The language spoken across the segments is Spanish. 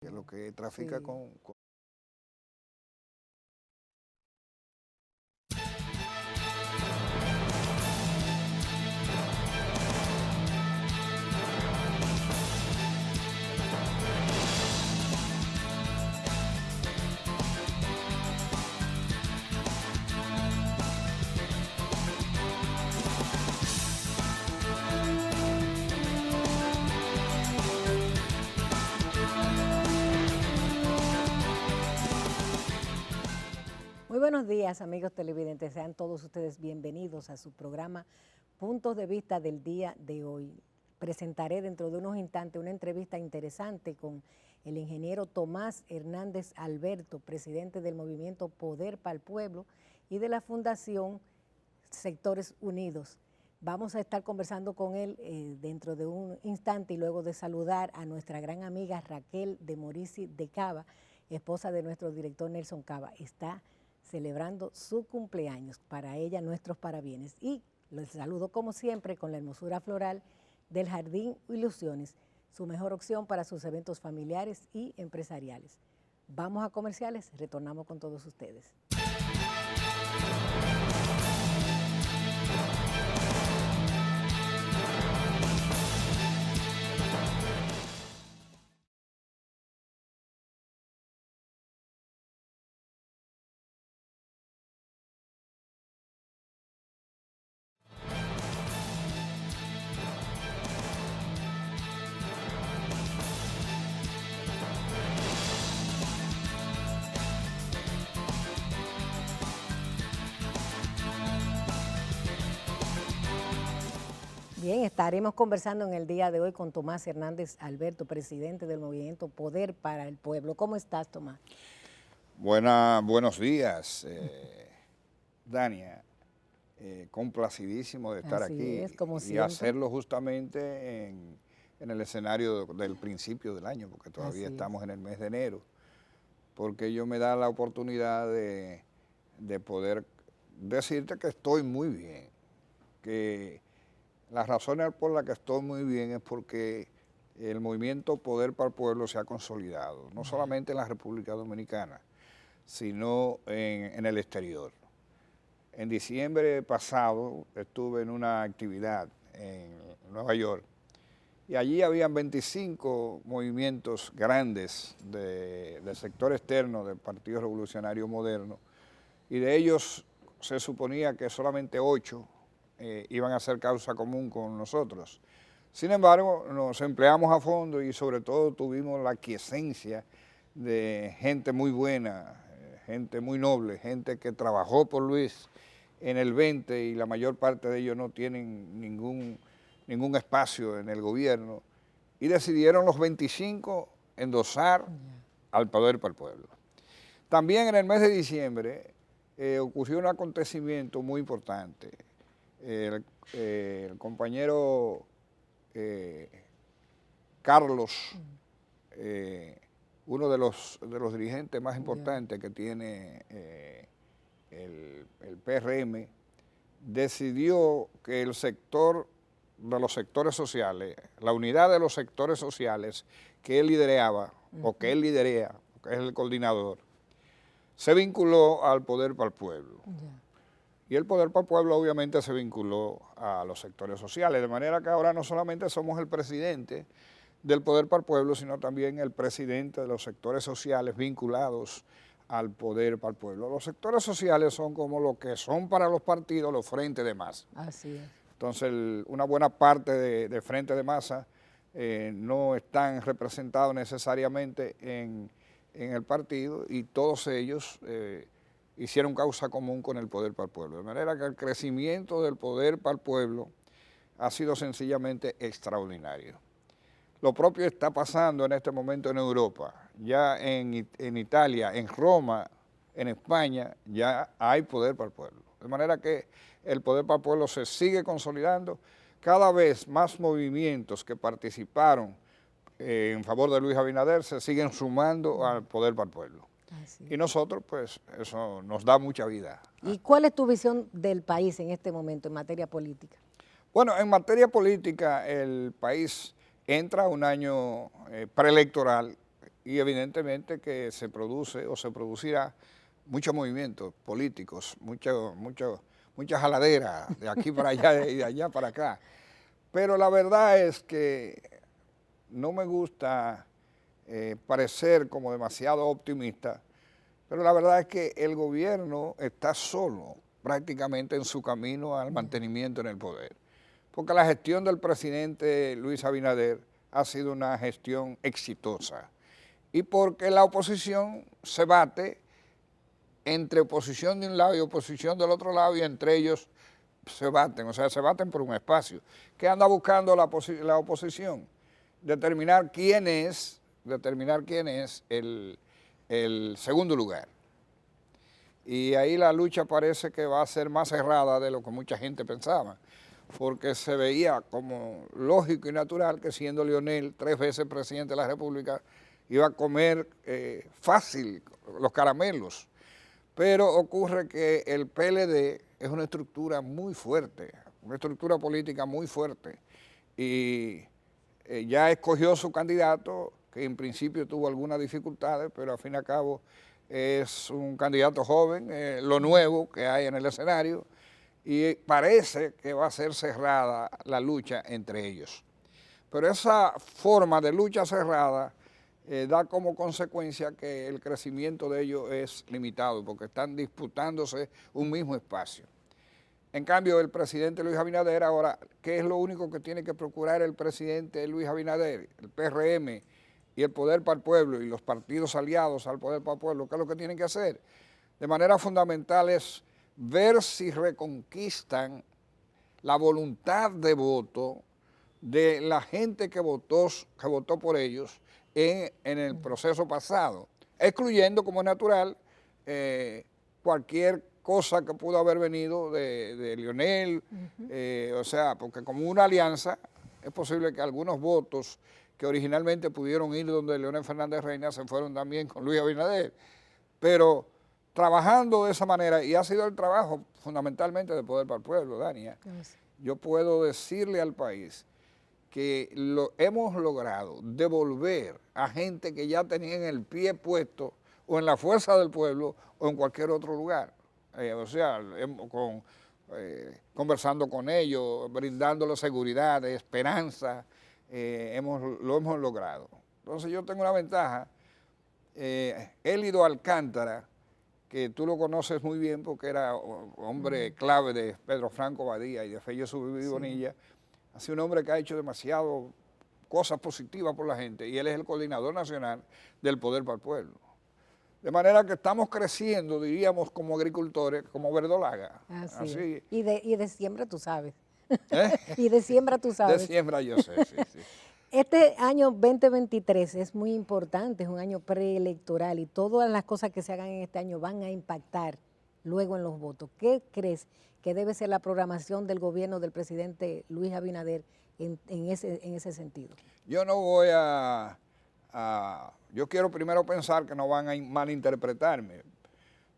que es lo que trafica Sí. con. Muy buenos días, amigos televidentes. Sean todos ustedes bienvenidos a su programa Puntos de Vista del día de hoy. Presentaré dentro de unos instantes una entrevista interesante con el ingeniero Tomás Hernández Alberto, presidente del movimiento Poder para el Pueblo y de la Fundación Sectores Unidos. Vamos a estar conversando con él dentro de un instante y luego de saludar a nuestra gran amiga Raquel de Morici de Cava, esposa de nuestro director Nelson Cava. Está celebrando su cumpleaños. Para ella, nuestros parabienes. Y los saludo como siempre con la hermosura floral del Jardín Ilusiones, su mejor opción para sus eventos familiares y empresariales. Vamos a comerciales, retornamos con todos ustedes. Bien, estaremos conversando en el día de hoy con Tomás Hernández Alberto, presidente del movimiento Poder para el Pueblo. ¿Cómo estás, Tomás? Buenos días, Dania. Complacidísimo de estar Así aquí es, como y siempre. hacerlo justamente en el escenario del principio del año, porque todavía Así es. estamos en el mes de enero, porque ello me da la oportunidad de poder decirte que estoy muy bien, que las razones por las que estoy muy bien es porque el movimiento Poder para el Pueblo se ha consolidado, no solamente en la República Dominicana, sino en el exterior. En diciembre pasado estuve en una actividad en Nueva York y allí habían 25 movimientos grandes del sector externo del Partido Revolucionario Moderno y de ellos se suponía que solamente 8 iban a hacer causa común con nosotros. Sin embargo, nos empleamos a fondo y sobre todo tuvimos la quiesencia de gente muy buena, gente muy noble, gente que trabajó por Luis en el 20 y la mayor parte de ellos no tienen ningún espacio en el gobierno y decidieron los 25 endosar al Poder para el Pueblo. También en el mes de diciembre ocurrió un acontecimiento muy importante. El compañero Carlos, uno de los dirigentes más importantes que tiene el PRM, decidió que el sector de los sectores sociales, la unidad de los sectores sociales que él lideraba, o que él liderea, que es el coordinador, se vinculó al Poder para el Pueblo. Y el Poder para el Pueblo obviamente se vinculó a los sectores sociales, de manera que ahora no solamente somos el presidente del Poder para el Pueblo, sino también el presidente de los sectores sociales vinculados al Poder para el Pueblo. Los sectores sociales son como lo que son para los partidos los frentes de masa. Así es. Entonces, una buena parte de frentes de masa no están representados necesariamente en el partido y todos ellos hicieron causa común con el Poder para el Pueblo. De manera que el crecimiento del Poder para el Pueblo ha sido sencillamente extraordinario. Lo propio está pasando en este momento en Europa. Ya en Italia, en Roma, en España, ya hay Poder para el Pueblo. De manera que el Poder para el Pueblo se sigue consolidando. Cada vez más movimientos que participaron en favor de Luis Abinader se siguen sumando al Poder para el Pueblo. Y nosotros, pues, eso nos da mucha vida. ¿Y cuál es tu visión del país en este momento en materia política? Bueno, en materia política, el país entra a un año preelectoral y evidentemente que se produce o se producirá muchos movimientos políticos, mucha jaladera de aquí para allá y de allá para acá. Pero la verdad es que no me gusta parecer como demasiado optimista, pero la verdad es que el gobierno está solo prácticamente en su camino al mantenimiento en el poder, porque la gestión del presidente Luis Abinader ha sido una gestión exitosa y porque la oposición se bate entre oposición de un lado y oposición del otro lado y entre ellos se baten, o sea, se baten por un espacio. ¿Qué anda buscando la oposición? Determinar quién es el segundo lugar. Y ahí la lucha parece que va a ser más cerrada de lo que mucha gente pensaba, porque se veía como lógico y natural que siendo Leonel 3 veces presidente de la República iba a comer fácil los caramelos. Pero ocurre que el PLD es una estructura muy fuerte, una estructura política muy fuerte, y ya escogió su candidato, que en principio tuvo algunas dificultades, pero al fin y al cabo es un candidato joven, lo nuevo que hay en el escenario, y parece que va a ser cerrada la lucha entre ellos. Pero esa forma de lucha cerrada da como consecuencia que el crecimiento de ellos es limitado, porque están disputándose un mismo espacio. En cambio, el presidente Luis Abinader ahora, ¿qué es lo único que tiene que procurar el presidente Luis Abinader? El PRM y el Poder para el Pueblo y los partidos aliados al Poder para el Pueblo, ¿qué es lo que tienen que hacer? De manera fundamental es ver si reconquistan la voluntad de voto de la gente que votó por ellos en el proceso pasado, excluyendo como natural cualquier cosa que pudo haber venido de Leonel, o sea, porque como una alianza es posible que algunos votos que originalmente pudieron ir donde Leonel Fernández Reina se fueron también con Luis Abinader, pero trabajando de esa manera, y ha sido el trabajo fundamentalmente de Poder para el Pueblo, Dania, yo puedo decirle al país que hemos logrado devolver a gente que ya tenían el pie puesto o en la fuerza del pueblo o en cualquier otro lugar. O sea, conversando con ellos, brindándoles seguridad, esperanza, lo hemos logrado. Entonces yo tengo una ventaja. Élido Alcántara, que tú lo conoces muy bien porque era hombre clave de Pedro Franco Badía y de Fello Subí Bonilla, ha sido un hombre que ha hecho demasiado cosas positivas por la gente y él es el coordinador nacional del Poder para el Pueblo. De manera que estamos creciendo, diríamos, como agricultores, como verdolaga. Así. Y de siembra tú sabes. Y de siembra tú sabes. De siembra yo sé, sí, sí. Este año 2023 es muy importante, es un año preelectoral y todas las cosas que se hagan en este año van a impactar luego en los votos. ¿Qué crees que debe ser la programación del gobierno del presidente Luis Abinader en ese sentido? Yo no voy yo quiero primero pensar que no van a malinterpretarme,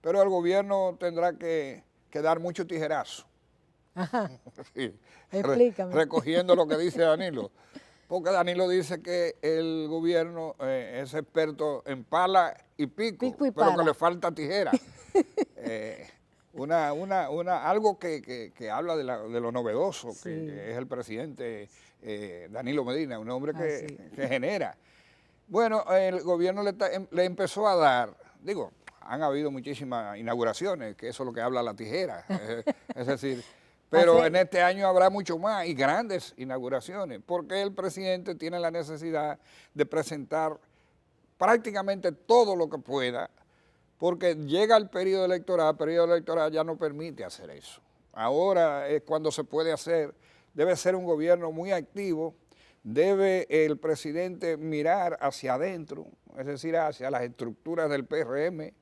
pero el gobierno tendrá que dar mucho tijerazo. Ajá. Sí. Explícame. Recogiendo lo que dice Danilo. Porque Danilo dice que el gobierno es experto en pala y pico pero que le falta tijera. Algo que habla de lo novedoso, que es el presidente Danilo Medina, un hombre que genera. Bueno, el gobierno le empezó a dar, han habido muchísimas inauguraciones, que eso es lo que habla la tijera, es decir, pero en este año habrá mucho más y grandes inauguraciones, porque el presidente tiene la necesidad de presentar prácticamente todo lo que pueda, porque llega el periodo electoral ya no permite hacer eso. Ahora es cuando se puede hacer, debe ser un gobierno muy activo, debe el presidente mirar hacia adentro, es decir, hacia las estructuras del PRM,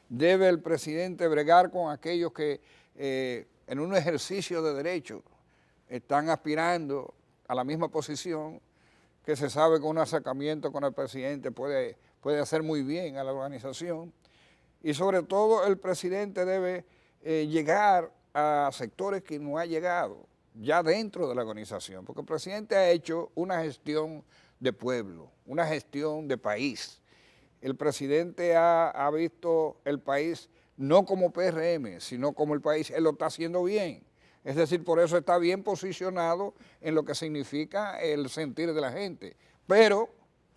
debe el presidente bregar con aquellos que en un ejercicio de derecho están aspirando a la misma posición, que se sabe que un acercamiento con el presidente puede hacer muy bien a la organización, y sobre todo el presidente debe llegar a sectores que no ha llegado ya dentro de la organización, porque el presidente ha hecho una gestión de pueblo, una gestión de país, el presidente ha visto el país no como PRM, sino como el país, él lo está haciendo bien. Es decir, por eso está bien posicionado en lo que significa el sentir de la gente. Pero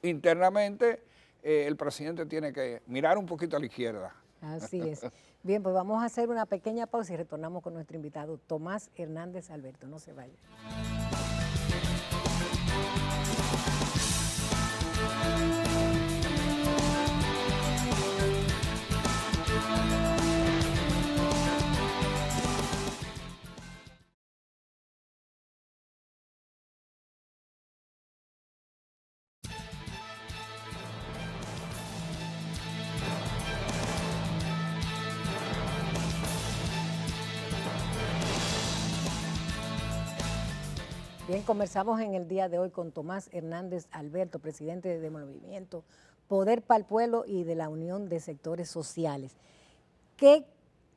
internamente el presidente tiene que mirar un poquito a la izquierda. Así es. Bien, pues vamos a hacer una pequeña pausa y retornamos con nuestro invitado, Tomás Hernández Alberto. No se vaya. Bien, conversamos en el día de hoy con Tomás Hernández Alberto, presidente del movimiento Poder para el Pueblo y de la Unión de Sectores Sociales.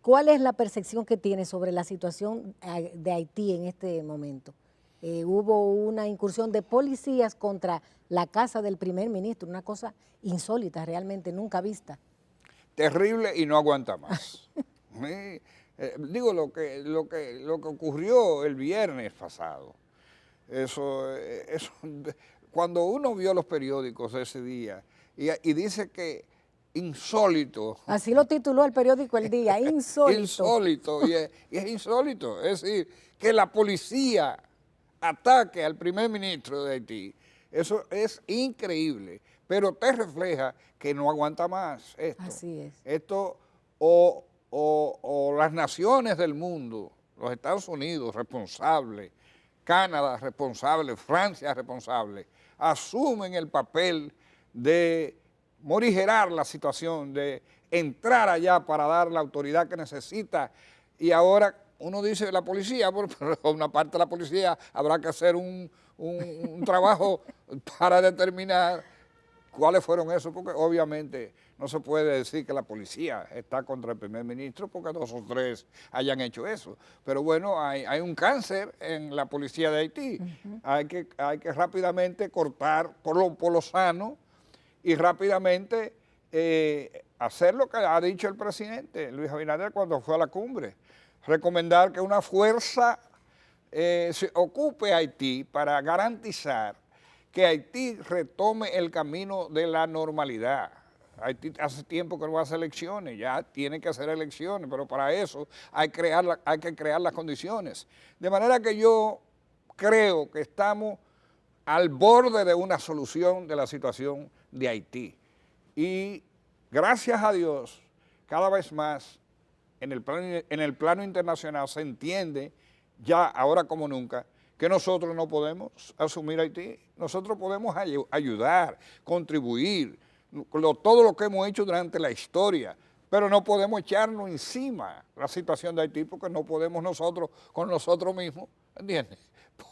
¿Cuál es la percepción que tiene sobre la situación de Haití en este momento? Hubo una incursión de policías contra la casa del primer ministro, una cosa insólita, realmente nunca vista. Terrible y no aguanta más. Digo lo que ocurrió el viernes pasado. Eso, cuando uno vio los periódicos de ese día y dice que insólito. Así lo tituló el periódico El Día, insólito. Insólito, y es insólito. Es decir, que la policía ataque al primer ministro de Haití, eso es increíble, pero te refleja que no aguanta más esto. Así es. Esto o las naciones del mundo, los Estados Unidos responsables, Canadá responsable, Francia responsable, asumen el papel de morigerar la situación, de entrar allá para dar la autoridad que necesita. Y ahora uno dice la policía, pero una parte de la policía habrá que hacer un trabajo para determinar cuáles fueron esos, porque obviamente no se puede decir que la policía está contra el primer ministro porque 2 o 3 hayan hecho eso. Pero bueno, hay un cáncer en la policía de Haití. Hay que rápidamente cortar por lo sano y rápidamente hacer lo que ha dicho el presidente Luis Abinader cuando fue a la cumbre. Recomendar que una fuerza se ocupe Haití para garantizar que Haití retome el camino de la normalidad. Haití hace tiempo que no hace elecciones, ya tiene que hacer elecciones, pero para eso hay que crear las condiciones. De manera que yo creo que estamos al borde de una solución de la situación de Haití. Y gracias a Dios, cada vez más en el plano internacional se entiende, ya ahora como nunca, que nosotros no podemos asumir Haití. Nosotros podemos ayudar, contribuir, todo lo que hemos hecho durante la historia, pero no podemos echarnos encima la situación de Haití porque no podemos nosotros con nosotros mismos, ¿entiendes?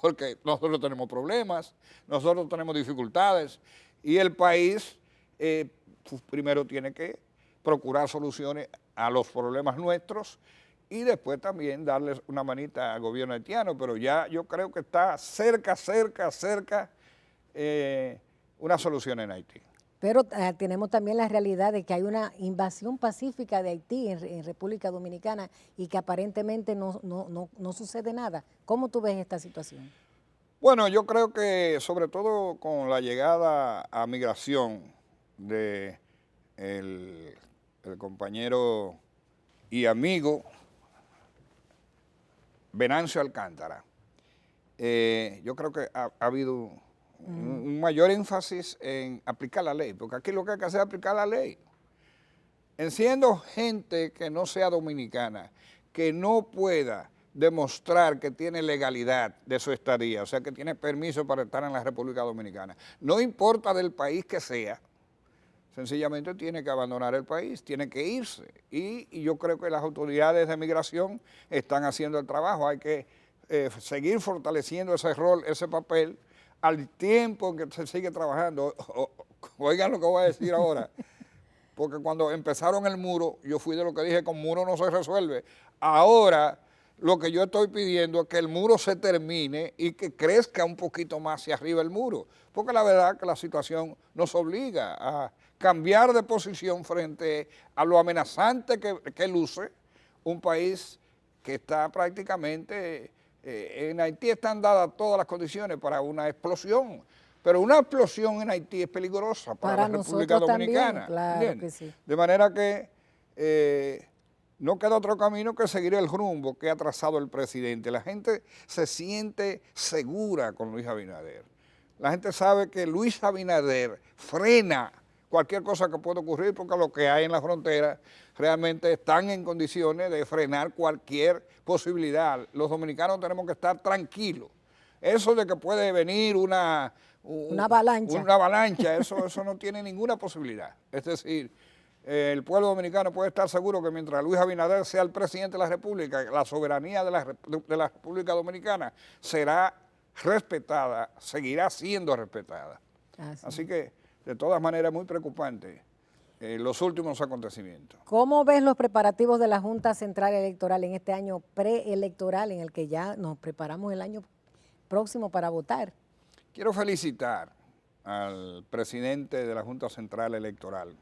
Porque nosotros tenemos problemas, nosotros tenemos dificultades y el país primero tiene que procurar soluciones a los problemas nuestros y después también darles una manita al gobierno haitiano, pero ya yo creo que está cerca una solución en Haití. Pero tenemos también la realidad de que hay una invasión pacífica de Haití en República Dominicana y que aparentemente no sucede nada. ¿Cómo tú ves esta situación? Bueno, yo creo que sobre todo con la llegada a migración de el compañero y amigo Venancio Alcántara, yo creo que ha habido un mayor énfasis en aplicar la ley, porque aquí lo que hay que hacer es aplicar la ley. Siendo gente que no sea dominicana, que no pueda demostrar que tiene legalidad de su estadía, o sea, que tiene permiso para estar en la República Dominicana, no importa del país que sea, sencillamente tiene que abandonar el país, tiene que irse. Y yo creo que las autoridades de migración están haciendo el trabajo, hay que seguir fortaleciendo ese rol, ese papel, al tiempo que se sigue trabajando. Oigan lo que voy a decir ahora, porque cuando empezaron el muro, yo fui de lo que dije, con muro no se resuelve. Ahora, lo que yo estoy pidiendo es que el muro se termine y que crezca un poquito más hacia arriba el muro, porque la verdad que la situación nos obliga a cambiar de posición frente a lo amenazante que luce un país que está prácticamente, en Haití están dadas todas las condiciones para una explosión, pero una explosión en Haití es peligrosa para la República Dominicana. También, claro que sí. De manera que no queda otro camino que seguir el rumbo que ha trazado el presidente. La gente se siente segura con Luis Abinader. La gente sabe que Luis Abinader frena cualquier cosa que pueda ocurrir porque lo que hay en la frontera realmente están en condiciones de frenar cualquier posibilidad. Los dominicanos tenemos que estar tranquilos. Eso de que puede venir una avalancha, eso no tiene ninguna posibilidad. Es decir, el pueblo dominicano puede estar seguro que mientras Luis Abinader sea el presidente de la República, la soberanía de la República Dominicana será respetada, seguirá siendo respetada. Así que, de todas maneras, muy preocupante los últimos acontecimientos. ¿Cómo ves los preparativos de la Junta Central Electoral en este año preelectoral en el que ya nos preparamos el año próximo para votar? Quiero felicitar al presidente de la Junta Central Electoral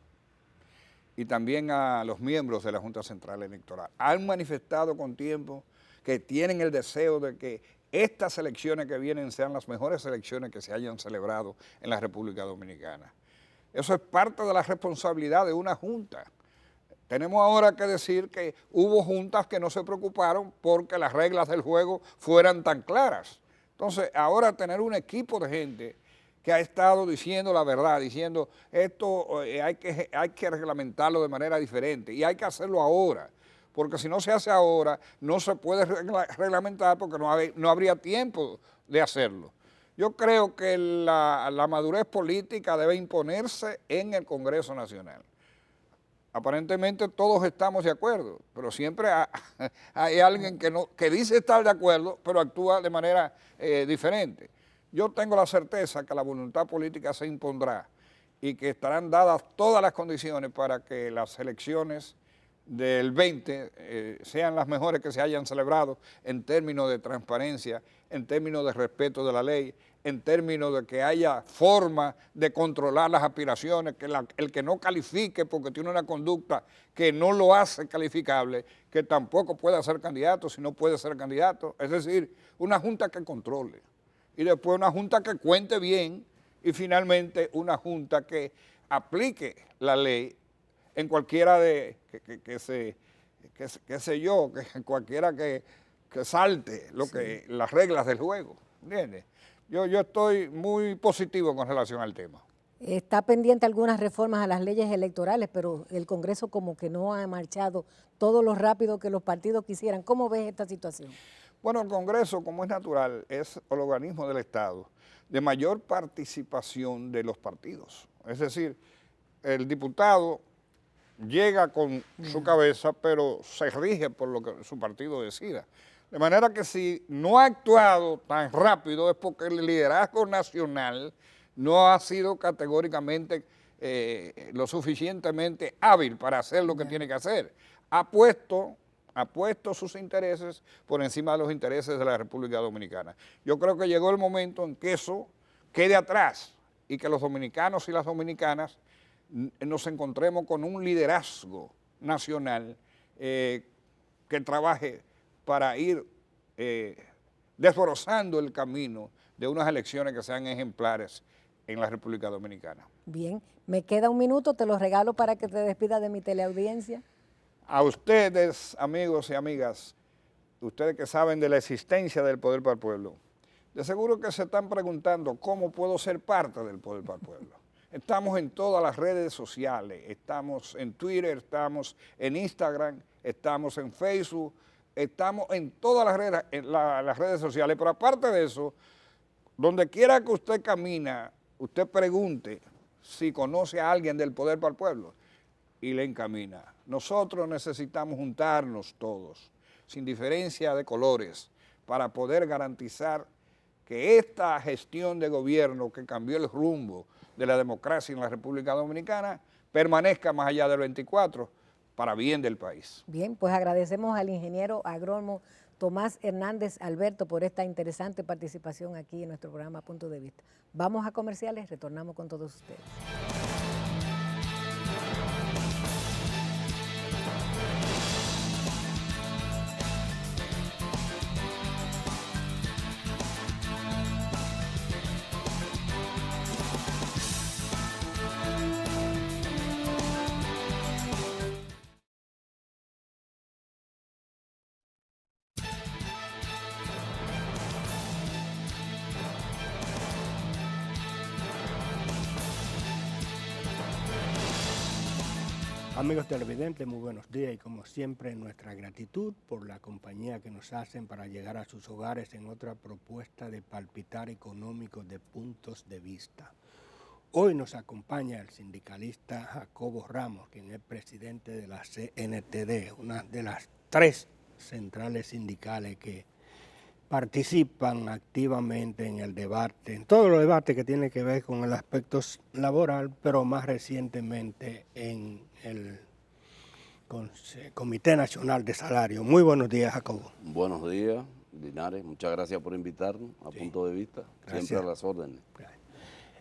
y también a los miembros de la Junta Central Electoral. Han manifestado con tiempo que tienen el deseo de que estas elecciones que vienen sean las mejores elecciones que se hayan celebrado en la República Dominicana. Eso es parte de la responsabilidad de una junta. Tenemos ahora que decir que hubo juntas que no se preocuparon porque las reglas del juego fueran tan claras. Entonces, ahora tener un equipo de gente que ha estado diciendo la verdad, diciendo esto hay que reglamentarlo de manera diferente y hay que hacerlo ahora, porque si no se hace ahora no se puede reglamentar porque no habría tiempo de hacerlo. Yo creo que la madurez política debe imponerse en el Congreso Nacional. Aparentemente todos estamos de acuerdo, pero siempre hay alguien que dice estar de acuerdo, pero actúa de manera diferente. Yo tengo la certeza que la voluntad política se impondrá y que estarán dadas todas las condiciones para que las elecciones del 20 sean las mejores que se hayan celebrado en términos de transparencia, en términos de respeto de la ley, en términos de que haya forma de controlar las aspiraciones, que el que no califique porque tiene una conducta que no lo hace calificable, que tampoco pueda ser candidato si no puede ser candidato. Es decir, una junta que controle y después una junta que cuente bien y finalmente una junta que aplique la ley en cualquiera de, cualquiera que salte las reglas del juego, ¿entiendes? Yo estoy muy positivo con relación al tema. Está pendiente algunas reformas a las leyes electorales, pero el Congreso como que no ha marchado todo lo rápido que los partidos quisieran. ¿Cómo ves esta situación? Bueno, el Congreso, como es natural, es el organismo del Estado de mayor participación de los partidos. Es decir, el diputado llega con su cabeza, pero se rige por lo que su partido decida. De manera que si no ha actuado tan rápido es porque el liderazgo nacional no ha sido categóricamente lo suficientemente hábil para hacer lo que tiene que hacer. Ha puesto sus intereses por encima de los intereses de la República Dominicana. Yo creo que llegó el momento en que eso quede atrás y que los dominicanos y las dominicanas nos encontremos con un liderazgo nacional que trabaje para ir desbrozando el camino de unas elecciones que sean ejemplares en la República Dominicana. Bien, me queda un minuto, te lo regalo para que te despidas de mi teleaudiencia. A ustedes, amigos y amigas, ustedes que saben de la existencia del Poder para el Pueblo, de seguro que se están preguntando cómo puedo ser parte del Poder para el Pueblo. Estamos en todas las redes sociales, estamos en Twitter, estamos en Instagram, estamos en Facebook, estamos en todas las redes sociales, pero aparte de eso, donde quiera que usted camina, usted pregunte si conoce a alguien del Poder para el Pueblo y le encamina. Nosotros necesitamos juntarnos todos, sin diferencia de colores, para poder garantizar que esta gestión de gobierno que cambió el rumbo de la democracia en la República Dominicana permanezca más allá del 24 para bien del país. Bien, pues agradecemos al ingeniero agrónomo Tomás Hernández Alberto por esta interesante participación aquí en nuestro programa Punto de Vista. Vamos a comerciales, retornamos con todos ustedes. Amigos televidentes, muy buenos días y como siempre nuestra gratitud por la compañía que nos hacen para llegar a sus hogares en otra propuesta de palpitar económico de puntos de vista. Hoy nos acompaña el sindicalista Jacobo Ramos, quien es presidente de la CNTD, una de las 3 centrales sindicales que participan activamente en el debate, en todos los debates que tienen que ver con el aspecto laboral, pero más recientemente en el Comité Nacional de Salario. Muy buenos días, Jacobo. Buenos días, Linares. Muchas gracias por invitarnos a Punto de Vista. Gracias. Siempre a las órdenes.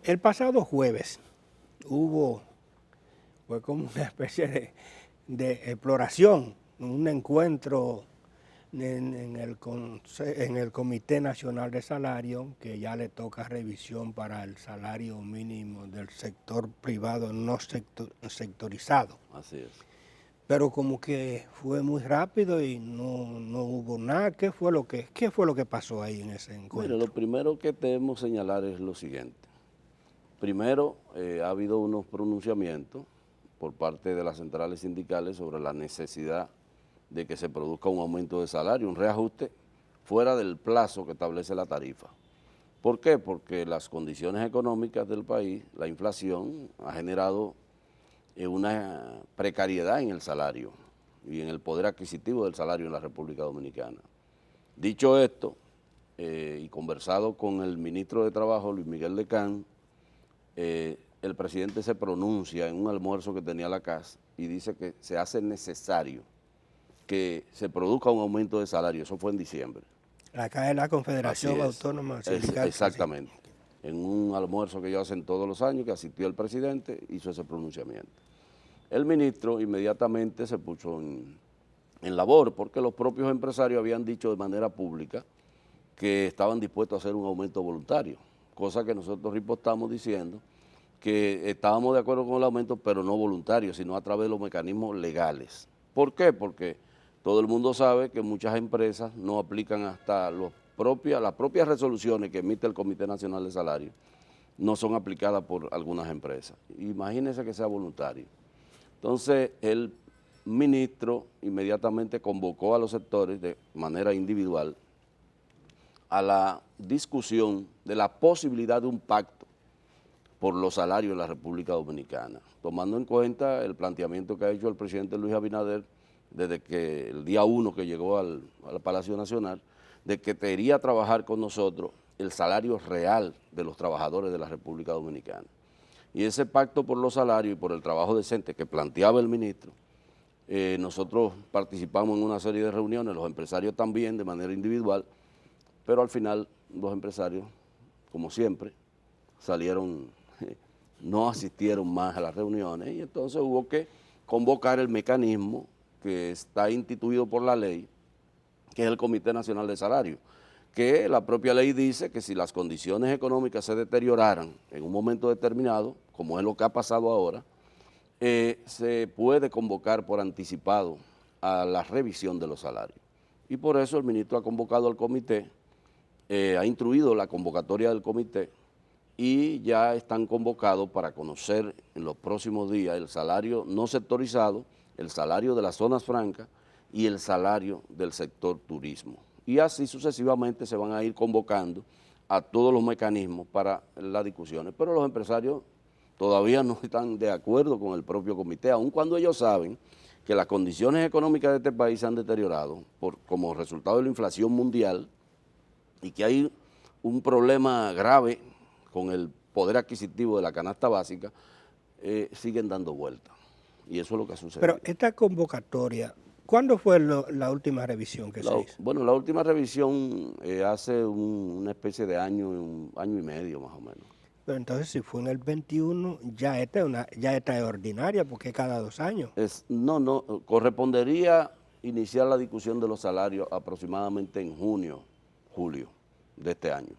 El pasado jueves fue como una especie de exploración, un encuentro en el Comité Nacional de Salario, que ya le toca revisión para el salario mínimo del sector privado no sectorizado. Así es. Pero como que fue muy rápido y no hubo nada. ¿Qué fue lo que pasó ahí en ese encuentro? Mira, lo primero que debemos señalar es lo siguiente. Primero, ha habido unos pronunciamientos por parte de las centrales sindicales sobre la necesidad de que se produzca un aumento de salario, un reajuste fuera del plazo que establece la tarifa. ¿Por qué? Porque las condiciones económicas del país, la inflación, ha generado una precariedad en el salario y en el poder adquisitivo del salario en la República Dominicana. Dicho esto, y conversado con el ministro de Trabajo, Luis Miguel Decán, el presidente se pronuncia en un almuerzo que tenía la CAS y dice que se hace necesario que se produzca un aumento de salario. Eso fue en diciembre. La CAS es la Confederación Autónoma Sindical. Exactamente. En un almuerzo que ellos hacen todos los años, que asistió el presidente, hizo ese pronunciamiento. El ministro inmediatamente se puso en labor, porque los propios empresarios habían dicho de manera pública que estaban dispuestos a hacer un aumento voluntario, cosa que nosotros ripostamos diciendo que estábamos de acuerdo con el aumento, pero no voluntario, sino a través de los mecanismos legales. ¿Por qué? Porque todo el mundo sabe que muchas empresas no aplican hasta las propias resoluciones que emite el Comité Nacional de Salario, no son aplicadas por algunas empresas. Imagínense que sea voluntario. Entonces, el ministro inmediatamente convocó a los sectores de manera individual a la discusión de la posibilidad de un pacto por los salarios en la República Dominicana, tomando en cuenta el planteamiento que ha hecho el presidente Luis Abinader desde que el día 1 que llegó al Palacio Nacional, de que quería trabajar con nosotros el salario real de los trabajadores de la República Dominicana. Y ese pacto por los salarios y por el trabajo decente que planteaba el ministro, nosotros participamos en una serie de reuniones, los empresarios también de manera individual, pero al final los empresarios, como siempre, no asistieron más a las reuniones y entonces hubo que convocar el mecanismo que está instituido por la ley, que es el Comité Nacional de Salario, que la propia ley dice que si las condiciones económicas se deterioraran en un momento determinado, como es lo que ha pasado ahora, se puede convocar por anticipado a la revisión de los salarios. Y por eso el ministro ha convocado al comité, ha instruido la convocatoria del comité y ya están convocados para conocer en los próximos días el salario no sectorizado, el salario de las zonas francas y el salario del sector turismo. Y así sucesivamente se van a ir convocando a todos los mecanismos para las discusiones. Pero los empresarios todavía no están de acuerdo con el propio comité, aun cuando ellos saben que las condiciones económicas de este país se han deteriorado como resultado de la inflación mundial y que hay un problema grave con el poder adquisitivo de la canasta básica, siguen dando vueltas. Y eso es lo que ha sucedido. Pero esta convocatoria, ¿cuándo fue la última revisión que se hizo? Bueno, la última revisión hace una especie de año y medio más o menos. Pero entonces si fue en el 21, ya esta es ordinaria porque es cada 2 años. No, correspondería iniciar la discusión de los salarios aproximadamente en junio, julio de este año.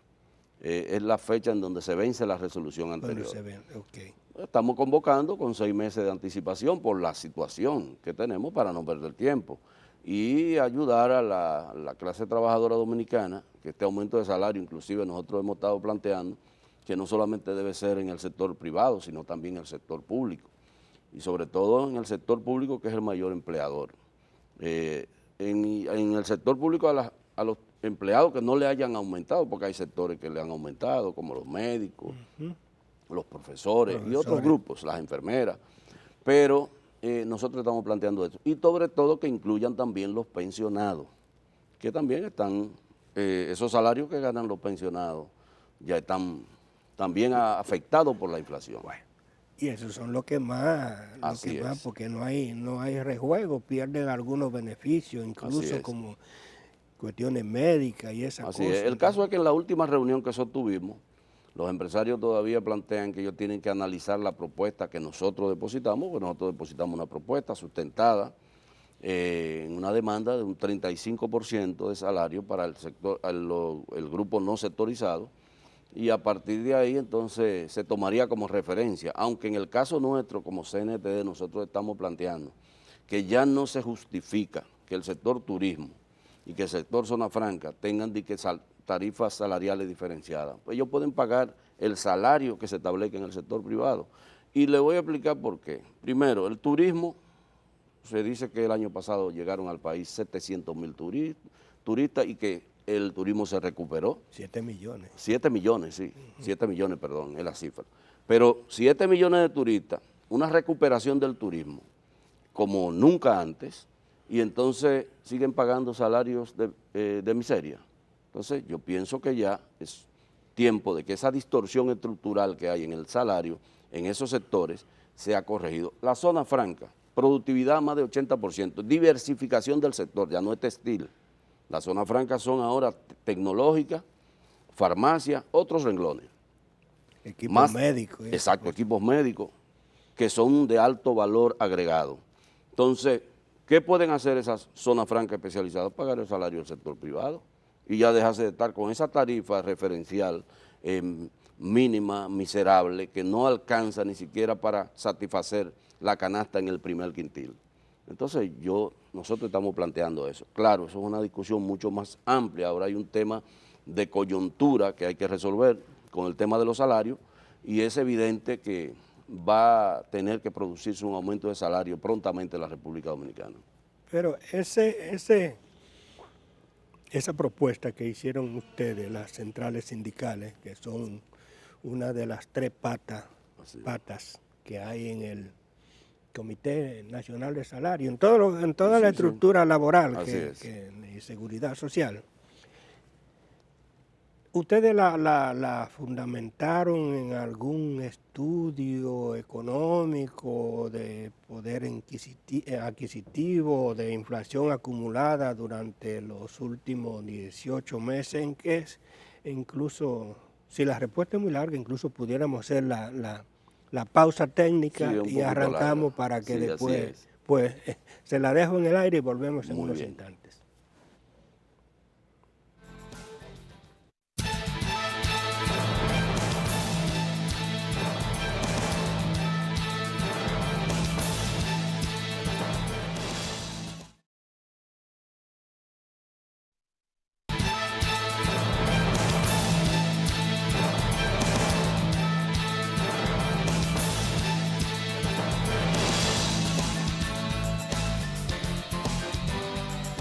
Es la fecha en donde se vence la resolución anterior. Okay. Estamos convocando con 6 meses de anticipación por la situación que tenemos para no perder tiempo y ayudar a la clase trabajadora dominicana, que este aumento de salario, inclusive nosotros hemos estado planteando que no solamente debe ser en el sector privado, sino también en el sector público, y sobre todo en el sector público, que es el mayor empleador. En el sector público a los empleados que no le hayan aumentado, porque hay sectores que le han aumentado, como los médicos, los profesores y otros grupos, las enfermeras, pero nosotros estamos planteando esto. Y sobre todo que incluyan también los pensionados, que también están, esos salarios que ganan los pensionados ya están también afectados por la inflación. Bueno, y esos son los que más, porque no hay rejuego, pierden algunos beneficios, incluso como cuestiones médicas y esas cosas. El caso es que en la última reunión que sostuvimos, los empresarios todavía plantean que ellos tienen que analizar la propuesta que nosotros depositamos, porque nosotros depositamos una propuesta sustentada en una demanda de un 35% de salario para el sector, el grupo no sectorizado, y a partir de ahí entonces se tomaría como referencia, aunque en el caso nuestro como CNTD nosotros estamos planteando que ya no se justifica que el sector turismo y que el sector zona franca tengan tarifas salariales diferenciadas. Pues ellos pueden pagar el salario que se establezca en el sector privado. Y le voy a explicar por qué. Primero, el turismo, se dice que el año pasado llegaron al país 700,000 turistas y que el turismo se recuperó. 7 millones. 7 millones, sí. 7 millones, perdón, es la cifra. Pero 7 millones de turistas, una recuperación del turismo como nunca antes, y entonces siguen pagando salarios de miseria. Entonces yo pienso que ya es tiempo de que esa distorsión estructural que hay en el salario, en esos sectores, sea corregido. La zona franca, productividad más de 80%, diversificación del sector, ya no es textil. Las zonas francas son ahora tecnológicas, farmacia, otros renglones. Equipos médicos. Exacto, equipos médicos que son de alto valor agregado. Entonces, ¿qué pueden hacer esas zonas francas especializadas? Pagar el salario del sector privado y ya dejarse de estar con esa tarifa referencial mínima, miserable, que no alcanza ni siquiera para satisfacer la canasta en el primer quintil. Entonces nosotros estamos planteando eso. Claro, eso es una discusión mucho más amplia. Ahora hay un tema de coyuntura que hay que resolver con el tema de los salarios y es evidente que va a tener que producirse un aumento de salario prontamente en la República Dominicana. Pero esa propuesta que hicieron ustedes, las centrales sindicales, que son una de las 3 patas que hay en el Comité Nacional de Salario, en toda la estructura laboral y seguridad social. ¿Ustedes la fundamentaron en algún estudio económico de poder adquisitivo, de inflación acumulada durante los últimos 18 meses? En que incluso, si la respuesta es muy larga, incluso pudiéramos hacer la pausa técnica y arrancamos para que después, pues se la dejo en el aire y volvemos en unos instantes.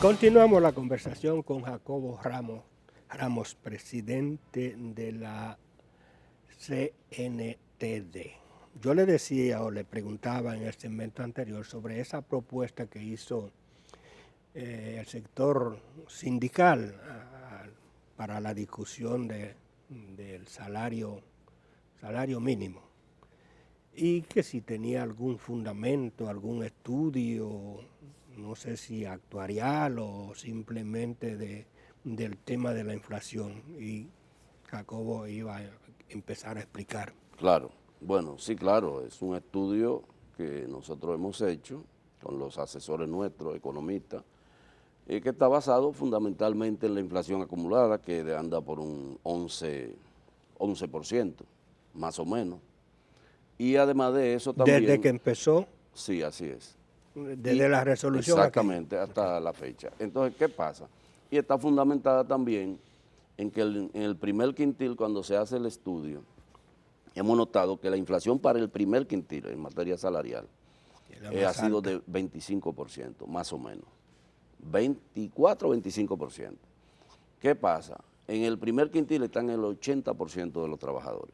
Continuamos la conversación con Jacobo Ramos, presidente de la CNTD. Yo le decía o le preguntaba en el segmento anterior sobre esa propuesta que hizo el sector sindical para la discusión del salario mínimo, y que si tenía algún fundamento, algún estudio, no sé si actuarial o simplemente del tema de la inflación, y Jacobo iba a empezar a explicar. Claro, bueno, sí, claro, es un estudio que nosotros hemos hecho con los asesores nuestros, economistas, que está basado fundamentalmente en la inflación acumulada, que anda por un 11%, más o menos. Y además de eso también... Desde que empezó, Sí, así es. desde la resolución. Exactamente, hasta la fecha. Entonces, ¿qué pasa? Y está fundamentada también en que en el primer quintil, cuando se hace el estudio, hemos notado que la inflación para el primer quintil en materia salarial ha sido de 25%, más o menos. 24 o 25%. ¿Qué pasa? En el primer quintil están el 80% de los trabajadores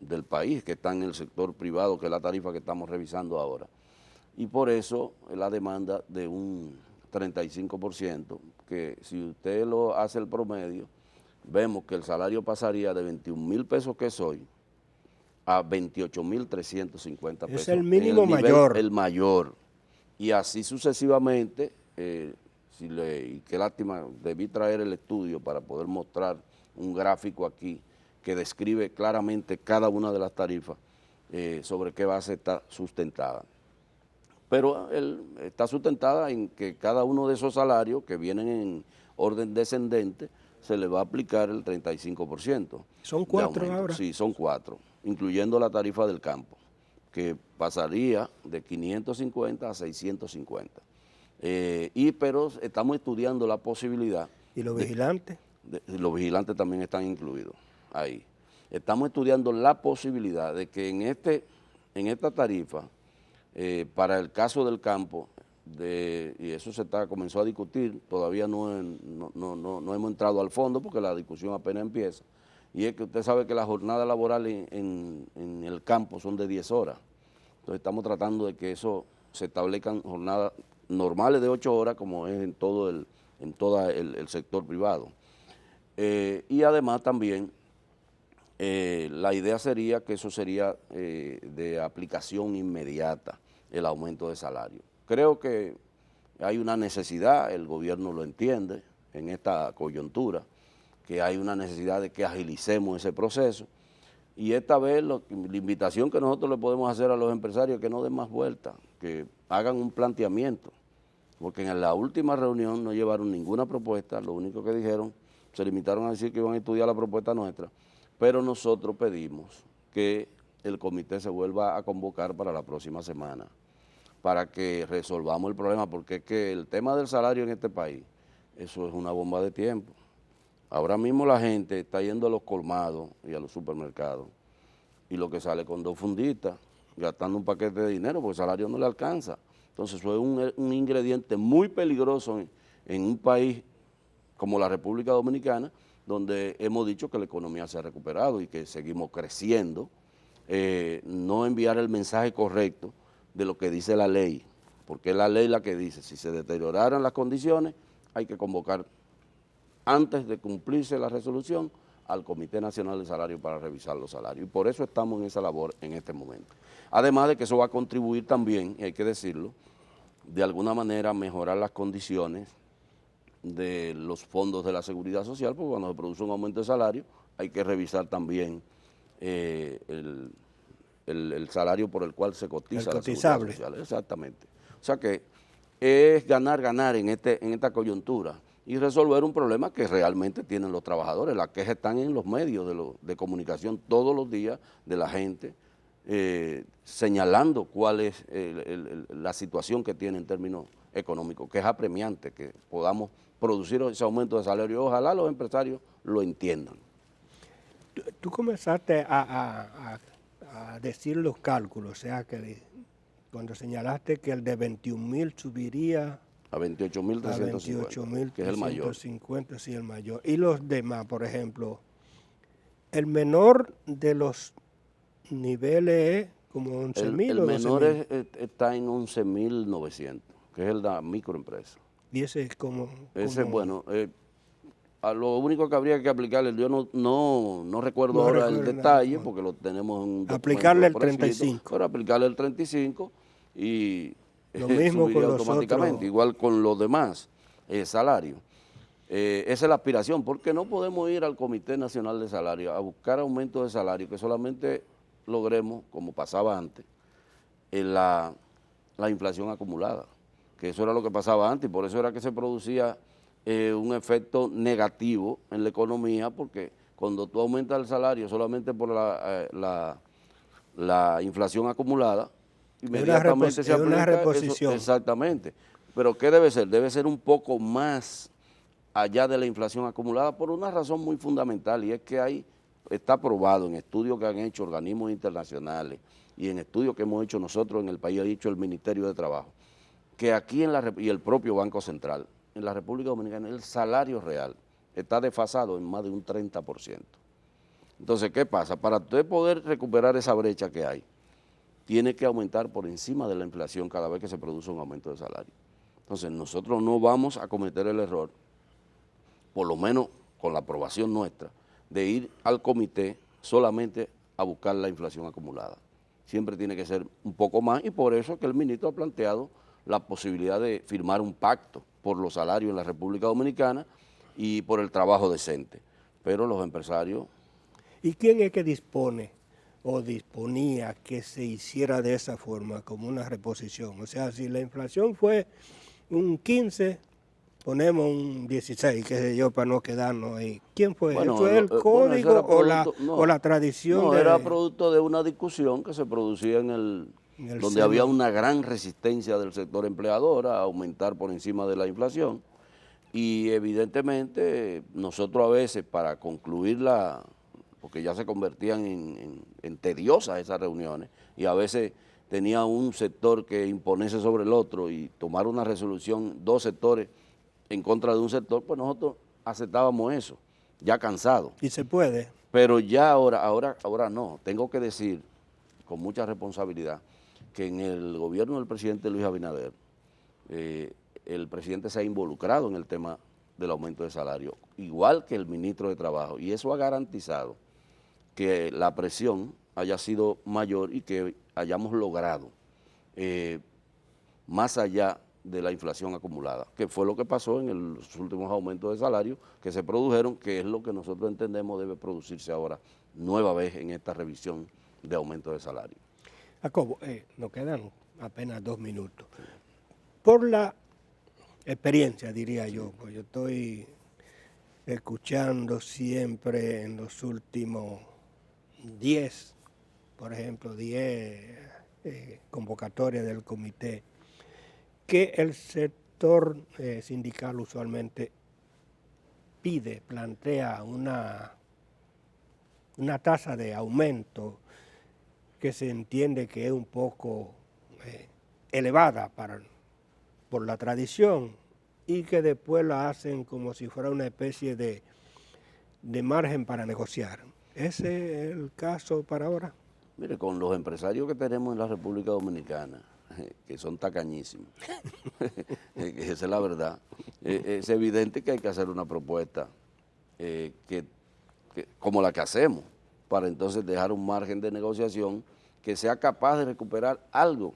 del país que están en el sector privado, que es la tarifa que estamos revisando ahora. Y por eso la demanda de un 35%, que si usted lo hace el promedio, vemos que el salario pasaría de 21,000 pesos que es hoy a 28,350 pesos. Es el mínimo nivel, mayor. El mayor. Y así sucesivamente, y qué lástima, debí traer el estudio para poder mostrar un gráfico aquí que describe claramente cada una de las tarifas sobre qué base está sustentada. Pero está sustentada en que cada uno de esos salarios que vienen en orden descendente se le va a aplicar el 35%. ¿Son 4 ahora? Sí, son 4, incluyendo la tarifa del campo, que pasaría de 550 a 650. Pero estamos estudiando la posibilidad... ¿Y los vigilantes? Los vigilantes también están incluidos ahí. Estamos estudiando la posibilidad de que en esta tarifa, para el caso del campo, y eso comenzó a discutir, todavía no hemos entrado al fondo porque la discusión apenas empieza, y es que usted sabe que la jornada laboral en el campo son de 10 horas. Entonces estamos tratando de que eso se establezcan jornadas normales de 8 horas como es en todo el sector privado. Y además también la idea sería que eso sería de aplicación inmediata, el aumento de salario. Creo que hay una necesidad, el gobierno lo entiende en esta coyuntura, que hay una necesidad de que agilicemos ese proceso. Y esta vez la invitación que nosotros le podemos hacer a los empresarios es que no den más vueltas, que hagan un planteamiento, porque en la última reunión no llevaron ninguna propuesta, lo único que dijeron, se limitaron a decir que iban a estudiar la propuesta nuestra, pero nosotros pedimos que el comité se vuelva a convocar para la próxima semana, para que resolvamos el problema, porque es que el tema del salario en este país, eso es una bomba de tiempo. Ahora mismo la gente está yendo a los colmados y a los supermercados y lo que sale con 2 funditas, gastando un paquete de dinero porque el salario no le alcanza. Entonces eso es un ingrediente muy peligroso en un país como la República Dominicana, donde hemos dicho que la economía se ha recuperado y que seguimos creciendo. No enviar el mensaje correcto de lo que dice la ley, porque es la ley la que dice, si se deterioraran las condiciones, hay que convocar antes de cumplirse la resolución al Comité Nacional de Salario para revisar los salarios. Y por eso estamos en esa labor en este momento. Además de que eso va a contribuir también, y hay que decirlo, de alguna manera a mejorar las condiciones de los fondos de la seguridad social, porque cuando se produce un aumento de salario hay que revisar también el salario por el cual se cotiza la seguridad social. Exactamente. O sea que es ganar en esta coyuntura y resolver un problema que realmente tienen los trabajadores. Las quejas están en los medios de comunicación todos los días de la gente, señalando cuál es la situación que tiene en términos económicos, que es apremiante que podamos producir ese aumento de salario. Ojalá los empresarios lo entiendan. Tú comenzaste a decir los cálculos, o sea que cuando señalaste que el de 21,000 subiría a 28,350, que es el mayor. Sí, el mayor. Y los demás, por ejemplo, el menor de los niveles es como 11,000 el o 12,000. El menor está en 11,900, que es el de la microempresa. Y ese es como... Ese, bueno, a lo único que habría que aplicarle, yo no recuerdo ahora el detalle, porque lo tenemos en un documento. Aplicarle el 35. Pero aplicarle el 35 y lo mismo con automáticamente, igual con los demás salarios. esa es la aspiración, porque no podemos ir al Comité Nacional de Salario a buscar aumento de salario que solamente logremos, como pasaba antes, en la inflación acumulada, que eso era lo que pasaba antes y por eso era que se producía un efecto negativo en la economía, porque cuando tú aumentas el salario solamente por la inflación acumulada, inmediatamente se aplica una reposición. Exactamente. Pero ¿qué debe ser? Debe ser un poco más allá de la inflación acumulada por una razón muy fundamental, y es que está probado en estudios que han hecho organismos internacionales y en estudios que hemos hecho nosotros en el país, ha dicho el Ministerio de Trabajo, que aquí y el propio Banco Central, en la República Dominicana, el salario real está desfasado en más de un 30%. Entonces, ¿qué pasa? Para usted poder recuperar esa brecha que hay, tiene que aumentar por encima de la inflación cada vez que se produce un aumento de salario. Entonces, nosotros no vamos a cometer el error, por lo menos con la aprobación nuestra, de ir al comité solamente a buscar la inflación acumulada. Siempre tiene que ser un poco más, y por eso es que el ministro ha planteado la posibilidad de firmar un pacto por los salarios en la República Dominicana y por el trabajo decente. Pero los empresarios... ¿Y quién es que dispone o disponía que se hiciera de esa forma, como una reposición? O sea, si la inflación fue un 15, ponemos un 16, qué sé yo, para no quedarnos ahí. ¿Quién fue? Bueno, ¿Fue el código o la tradición? No, era producto de una discusión que se producía donde había una gran resistencia del sector empleador a aumentar por encima de la inflación, y evidentemente nosotros a veces, para concluirla, porque ya se convertían en tediosas esas reuniones, y a veces tenía un sector que imponerse sobre el otro y tomar una resolución, dos sectores en contra de un sector, pues nosotros aceptábamos eso, ya cansados. ¿Y se puede? Pero ya ahora no. Tengo que decir con mucha responsabilidad que en el gobierno del presidente Luis Abinader, el presidente se ha involucrado en el tema del aumento de salario, igual que el ministro de Trabajo, y eso ha garantizado que la presión haya sido mayor y que hayamos logrado más allá de la inflación acumulada, que fue lo que pasó en los últimos aumentos de salario que se produjeron, que es lo que nosotros entendemos debe producirse ahora nueva vez en esta revisión de aumento de salario. Jacobo, nos quedan apenas 2 minutos. Por la experiencia, diría yo, pues yo estoy escuchando siempre en los últimos 10, por ejemplo, 10 convocatorias del comité, que el sector sindical usualmente plantea una tasa de aumento que se entiende que es un poco elevada por la tradición, y que después la hacen como si fuera una especie de margen para negociar. ¿Ese es el caso para ahora? Mire, con los empresarios que tenemos en la República Dominicana, que son tacañísimos, esa es la verdad, es evidente que hay que hacer una propuesta como la que hacemos, para entonces dejar un margen de negociación que sea capaz de recuperar algo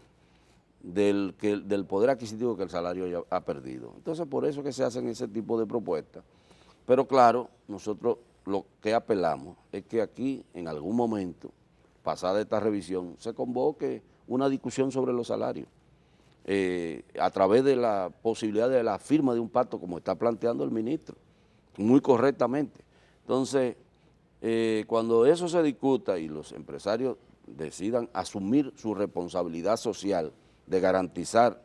del poder adquisitivo que el salario ya ha perdido. Entonces, por eso que se hacen ese tipo de propuestas. Pero claro, nosotros lo que apelamos es que aquí, en algún momento, pasada esta revisión, se convoque una discusión sobre los salarios, a través de la posibilidad de la firma de un pacto, como está planteando el ministro, muy correctamente. Entonces, cuando eso se discuta y los empresarios decidan asumir su responsabilidad social de garantizar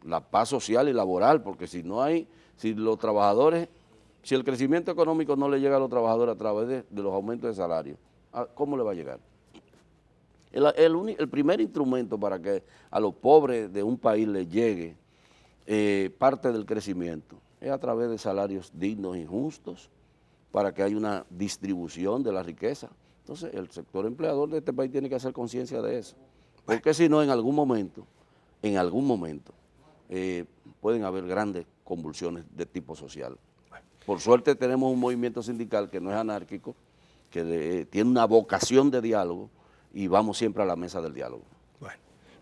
la paz social y laboral, porque si los trabajadores, si el crecimiento económico no le llega a los trabajadores a través de los aumentos de salario, ¿cómo le va a llegar? El primer instrumento para que a los pobres de un país les llegue parte del crecimiento es a través de salarios dignos y justos, para que haya una distribución de la riqueza. Entonces, el sector empleador de este país tiene que hacer conciencia de eso, porque si no, en algún momento, pueden haber grandes convulsiones de tipo social. Por suerte tenemos un movimiento sindical que no es anárquico, que tiene una vocación de diálogo, y vamos siempre a la mesa del diálogo. Bueno,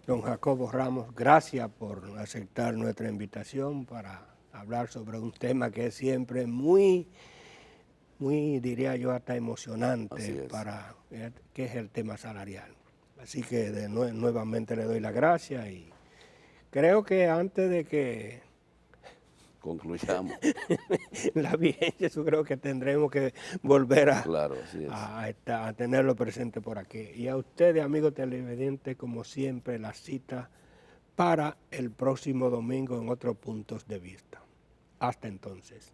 don Jacobo Ramos, gracias por aceptar nuestra invitación para hablar sobre un tema que es siempre muy, diría yo, hasta emocionante para que es el tema salarial. Así que nuevamente le doy las gracias y creo que antes de que concluyamos la vigencia, yo creo que tendremos que volver claro, así es. a tenerlo presente por aquí. Y a ustedes, amigos televidentes, como siempre, la cita para el próximo domingo en otros puntos de vista. Hasta entonces.